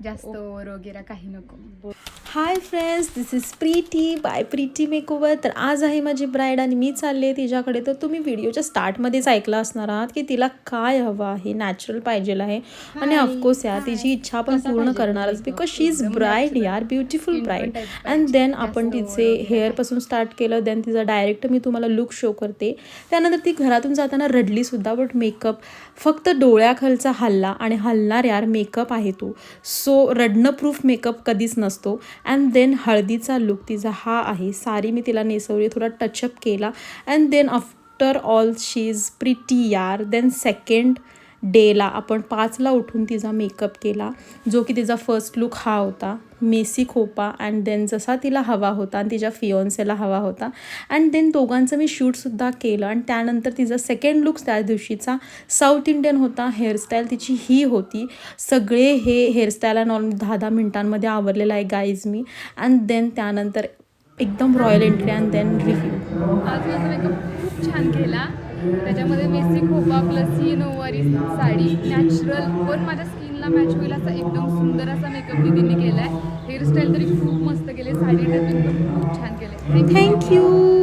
जास्त ओव्हर वगैरे काही नको. Hi friends, this is Preeti by Preeti makeover. तर आज आहे माझी ब्राईड आणि मी चालले तिच्याकडे. तर तुम्ही व्हिडिओच्या स्टार्टमध्येच ऐकलं असणार आहात की तिला काय हवं आहे, नॅचरल पाहिजेल आहे आणि ऑफकोर्स यार तिची इच्छा पण पूर्ण करणारच, बिकॉज शी इज ब्राईड यार, ब्युटिफुल ब्राईड. अँड देन आपण तिचे हेअरपासून स्टार्ट केलं. देन तिचा डायरेक्ट मी तुम्हाला लुक शो करते. त्यानंतर ती घरातून जाताना रडलीसुद्धा, बट मेकअप फक्त डोळ्याखालचा हल्ला आणि हलणार यार मेकअप आहे तो. सो रडणं प्रूफ मेकअप कधीच नसतो. अँड देन हळदीचा लुक तिचा हा आहे. सारी मी तिला नेसवली, थोडा टचअप केला. And then after all she is pretty यार. देन सेकंड डेला आपण 5ला उठून तिचा मेकअप केला, जो की तिचा फर्स्ट लुक हा होता, मेसी खोपा. अँड देन जसा तिला हवा होता आणि तिच्या फियोन्सेला हवा होता. अँड देन दोघांचं मी शूटसुद्धा केलं. आणि त्यानंतर तिचा सेकंड लुक त्या दिवशीचा साऊथ इंडियन होता. हेअरस्टाईल तिची ही होती. सगळे हे हेअरस्टाईलला नॉर्मल 10-10 मिनिटांमध्ये आवरलेलं आहे गाईज मी. अँड देन त्यानंतर एकदम royal entry. And then review. आज माझा मेकअप खूप छान केला. त्याच्यामध्ये मेसी खोपा प्लस ही नऊवारी साडी नॅचरल पण माझ्या स्किनला मॅच होईल असा एकदम सुंदर असा मेकअप दीदींनी केला आहे. हेअरस्टाईल तरी खूप मस्त केले, साडी ड्रेसिंग पण खूप छान केले. थँक्यू.